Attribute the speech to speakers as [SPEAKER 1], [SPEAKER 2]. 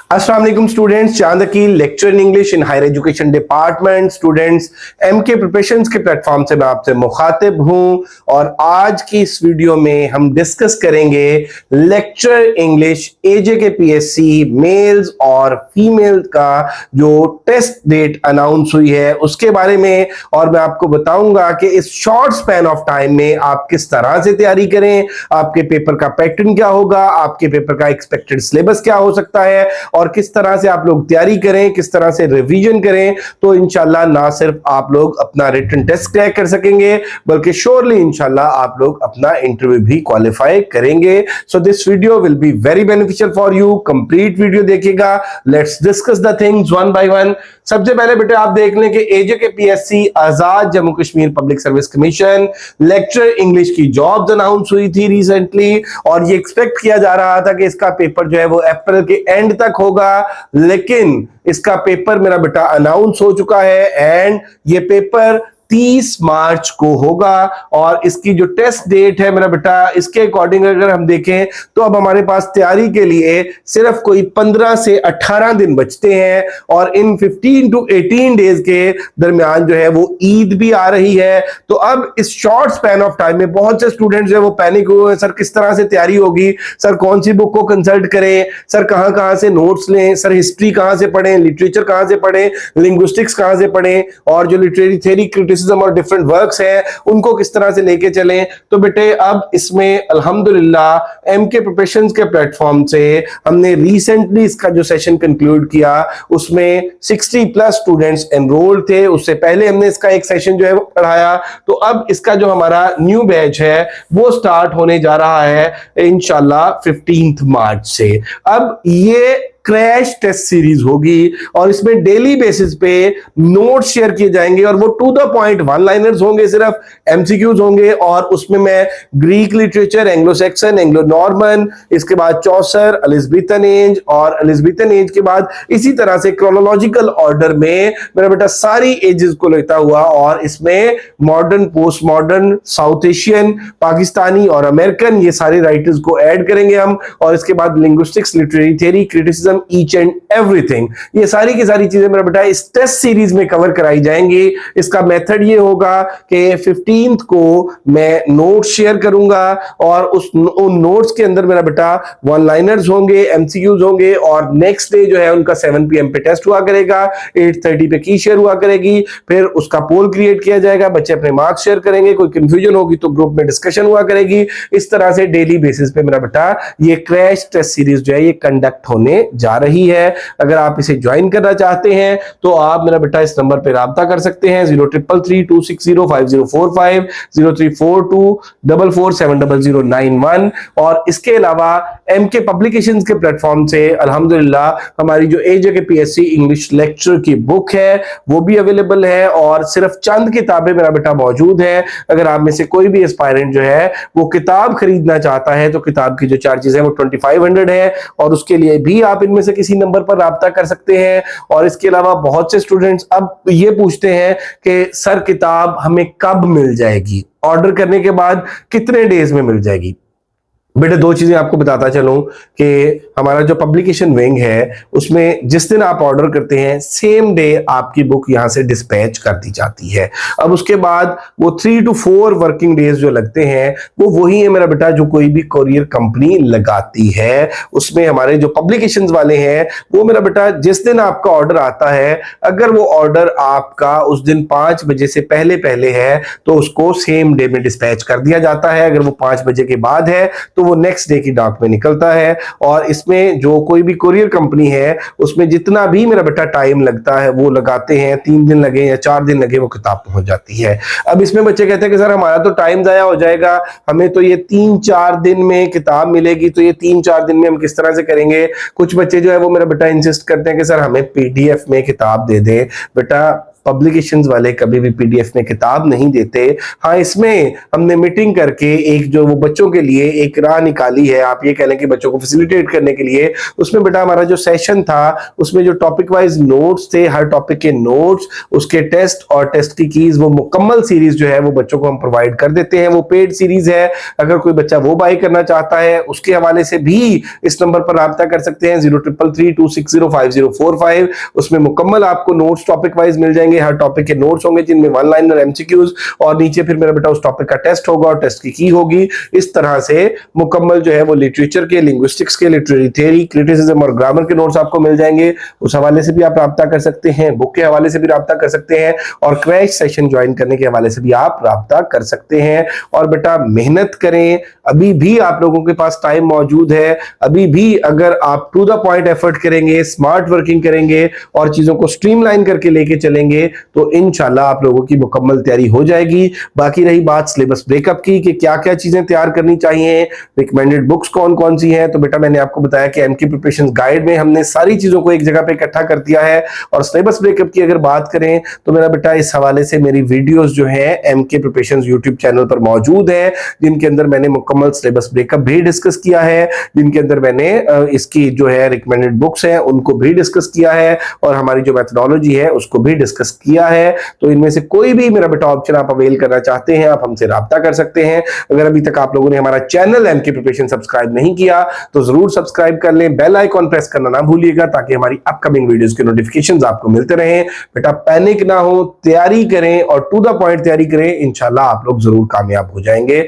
[SPEAKER 1] अस्सलाम वालेकुम स्टूडेंट्स, चांद की lecture in English in higher education department students MK preparations के प्लेटफॉर्म से मैं आपसे मुखातिब हूं और आज की इस वीडियो में हम डिस्कस करेंगे लेक्चर इंग्लिश एजे के पीएससी मेल्स और फीमेल का जो टेस्ट डेट अनाउंस हुई है उसके बारे में। और मैं आपको बताऊंगा कि इस शॉर्ट स्पैन ऑफ टाइम में आप किस तरह से तैयारी करें, आपके पेपर का पैटर्न क्या होगा, आपके पेपर का एक्सपेक्टेड सिलेबस क्या हो सकता है और किस तरह से आप लोग तैयारी करें, किस तरह से रिवीजन करें। तो इंशाल्लाह ना सिर्फ आप लोग अपना रिटन टेस्ट क्रैक कर सकेंगे बल्कि श्योरली इंशाल्लाह आप लोग अपना इंटरव्यू भी क्वालिफाई करेंगे। So this video will be very beneficial for you. Complete video देखिएगा। Let's discuss the things one by one. सबसे पहले बेटे आप देख लें कि AJ K PSC Azad Jammu Kashmir public service commission lecture English की जॉब्स अनाउंस हुई थी रिसेंटली और ये एक्सपेक्ट किया जा रहा था कि इसका पेपर जो है वो अप्रैल के एंड तक होगा, लेकिन इसका पेपर मेरा बेटा अनाउंस हो चुका है एंड ये पेपर 30 मार्च को होगा। और इसकी जो टेस्ट डेट है मेरा बेटा, इसके अकॉर्डिंग अगर हम देखें तो अब हमारे पास तैयारी के लिए सिर्फ कोई 15 से 18 दिन बचते हैं और इन 15 टू 18 डेज के दरमियान जो है वो ईद भी आ रही है। तो अब इस शॉर्ट स्पैन ऑफ टाइम में बहुत से स्टूडेंट्स जो है वो पैनिक हुए हैं, सर किस तरह से तैयारी होगी, सर कौन सी बुक को कंसल्ट करें, सर कहां कहां से नोट्स लें, सर हिस्ट्री कहां से पढ़ें, लिटरेचर कहां से पढ़ें, लिंग्विस्टिक्स कहां से पढ़ें और जो लिटरेरी थ्योरी और डिफरेंट वर्क्स हैं उनको किस तरह से लेके चलें। तो बेटे अब इसमें अल्हम्दुलिल्लाह एमके प्रिपरेशंस के प्लेटफॉर्म से हमने रिसेंटली इसका जो सेशन कंक्लूड किया उसमें 60 प्लस स्टूडेंट्स एनरोल्ड थे। उससे पहले हमने इसका एक सेशन जो है वो पढ़ाया। तो अब इसका जो हमारा न्यू बैच है वो स्टार्ट होने जा रहा है इंशाल्लाह 15 मार्च से। अब ये क्रैश टेस्ट सीरीज होगी और इसमें डेली बेसिस पे नोट शेयर किए जाएंगे और वो to the point one liners होंगे, सिर्फ एमसीक्यूज होंगे और उसमें मैं Greek literature, Anglo Saxon, Anglo Norman, इसके बाद चौसर, एलिज़ाबेथन एज और एलिज़ाबेथन एज के बाद इसी तरह से क्रोनोलॉजिकल ऑर्डर में मेरा बेटा सारी एजेस को लेता हुआ और इसमें modern, post modern, south Asian, Pakistani और अमेरिकन ये सारे राइटर्स को ऐड करेंगे हम। और इसके बाद linguistics, literary theory, criticism, each and everything, ये सारी की सारी चीजें मेरा बेटा इस टेस्ट सीरीज में कवर कराई जाएंगी। इसका मेथड ये होगा कि 15th को मैं नोट शेयर करूंगा और उन नोट्स के अंदर मेरा बेटा वन लाइनर्स होंगे, एमसीक्यूज होंगे और नेक्स्ट डे जो है उनका 7 PM पे टेस्ट हुआ करेगा, 8:30 पे की शेयर हुआ करेगी, फिर उसका पोल क्रिएट किया जाएगा, बच्चे अपने मार्क्स शेयर करेंगे, कोई कंफ्यूजन होगी तो ग्रुप में डिस्कशन हुआ करेगी। इस तरह से डेली बेसिस पे मेरा बेटा ये क्रैश टेस्ट सीरीज जो है ये कंडक्ट होने जा रही है। अगर आप इसे ज्वाइन करना चाहते हैं तो आप मेरा बेटा इस नंबर पे राब्ता कर सकते हैं 0333260505 0342447091। और इसके अलावा एमके पब्लिकेशंस के प्लेटफॉर्म से अल्हम्दुलिल्लाह हमारी जो एजे के पीएससी इंग्लिश लेक्चर की बुक है वो भी अवेलेबल है और सिर्फ चंद किताबें मेरा बेटा मौजूद है। अगर आप में से कोई भी एस्पायरेंट जो है वो किताब खरीदना चाहता है तो किताब की जो चार्जेस है वो 2500 है और उसके लिए भी आप इनमें से किसी नंबर पर राब्ता कर सकते हैं। और इसके अलावा बहुत से स्टूडेंट्स अब ये पूछते हैं कि सर किताब हमें कब मिल जाएगी, ऑर्डर करने के बाद कितने डेज में मिल जाएगी। बेटे दो चीजें आपको बताता चलूं कि हमारा जो पब्लिकेशन विंग है उसमें जिस दिन आप ऑर्डर करते हैं सेम डे आपकी बुक यहां से डिस्पैच कर दी जाती है। अब उसके बाद वो 3 to 4 वर्किंग डेज जो लगते हैं वो वही है मेरा बेटा जो कोई भी कोरियर कंपनी लगाती है। उसमें हमारे जो पब्लिकेशन वाले हैं वो मेरा बेटा जिस दिन आपका ऑर्डर आता है, अगर वो ऑर्डर आपका उस दिन 5 बजे से पहले पहले है तो उसको सेम डे में डिस्पैच कर दिया जाता है। अगर वो 5 बजे के बाद है तो वो नेक्स्ट डे की डाक में निकलता है। और इसमें जो कोई भी कुरियर कंपनी है उसमें जितना भी मेरा बेटा टाइम लगता है वो लगाते हैं, 3 दिन लगे या 4 दिन लगे वो किताब पहुंच जाती है। अब इसमें बच्चे कहते हैं कि सर हमारा तो टाइम जाया हो जाएगा, हमें तो ये 3-4 दिन में किताब मिलेगी, तो ये 3-4 दिन में हम किस तरह से करेंगे। कुछ बच्चे जो है वो मेरा बेटा इंसिस्ट करते हैं कि सर हमें PDF में किताब दे दे। बेटा पब्लिकेशंस वाले कभी भी पीडीएफ में किताब नहीं देते। हाँ, इसमें हमने मीटिंग करके एक जो वो बच्चों के लिए एक राह निकाली है, आप ये कह लें कि बच्चों को फैसिलिटेट करने के लिए। उसमें बेटा हमारा जो सेशन था उसमें जो टॉपिक वाइज नोट्स थे, हर टॉपिक के नोट्स, उसके टेस्ट और टेस्ट की कीज, वो मुकम्मल सीरीज जो है वो बच्चों को हम प्रोवाइड कर देते हैं। वो पेड सीरीज है, अगर कोई बच्चा वो बाय करना चाहता है उसके हवाले से भी इस नंबर पर राब्ता कर सकते हैं 0333260545। उसमें मुकम्मल आपको नोट्स टॉपिक वाइज मिल जाएंगे, हर टॉपिक के नोट्स होंगे जिनमें वन लाइनर एमसीक्यूज और नीचे फिर मेरा बेटा उस टॉपिक का टेस्ट होगा और टेस्ट की होगी। इस तरह से मुकम्मल जो है वो लिटरेचर के, लिंग्विस्टिक्स के, लिटरेरी थ्योरी, क्रिटिसिज्म और ग्रामर के नोट्स आपको मिल जाएंगे। उस हवाले से भी आप राब्ता कर सकते हैं, बुक के हवाले से भी राब्ता कर सकते हैं और क्रैश सेशन ज्वाइन करने के हवाले से भी आप राब्ता कर सकते हैं। और बेटा मेहनत करें, अभी भी आप लोगों के पास टाइम मौजूद है। अभी भी अगर आप टू द पॉइंट एफर्ट करेंगे, स्मार्ट वर्किंग करेंगे और चीजों को स्ट्रीमलाइन करके लेके चलेंगे तो इंशाल्लाह आप लोगों की मुकम्मल तैयारी हो जाएगी। बाकी रही बात सिलेबस ब्रेकअप की कि क्या क्या चीजें तैयार करनी चाहिए, रिकमेंडेड बुक्स कौन कौन सी हैं, तो बेटा मैंने आपको बताया कि एमके प्रिपरेशन गाइड में हमने सारी चीजों को एक जगह पे इकट्ठा कर दिया है। और सिलेबस ब्रेकअप की अगर बात करें तो मेरा बेटा इस हवाले से मेरी वीडियोस जो है एमके प्रिपरेशन यूट्यूब चैनल पर मौजूद है, जिनके अंदर मैंने मुकम्मल सिलेबस ब्रेकअप भी डिस्कस किया है, जिनके अंदर मैंने इसकी जो है रिकमेंडेड बुक्स हैं उनको भी डिस्कस किया है और हमारी जो मेथोडोलॉजी है उसको भी डिस्कस किया है। तो इनमें से कोई भी मेरा बेटा ऑप्शन आप अवेल करना चाहते हैं आप हमसे राब्ता कर सकते हैं। अगर अभी तक आप लोगों ने हमारा चैनल एमके प्रिपरेशन सब्सक्राइब नहीं किया तो जरूर सब्सक्राइब कर लें, बेल आइकॉन प्रेस करना ना भूलिएगा ताकि हमारी अपकमिंग वीडियोस के नोटिफिकेशंस आपको मिलते रहें। बेटा पैनिक ना हो, तैयारी करें और टू द पॉइंट तैयारी करें, इंशाल्लाह आप लोग जरूर कामयाब हो जाएंगे।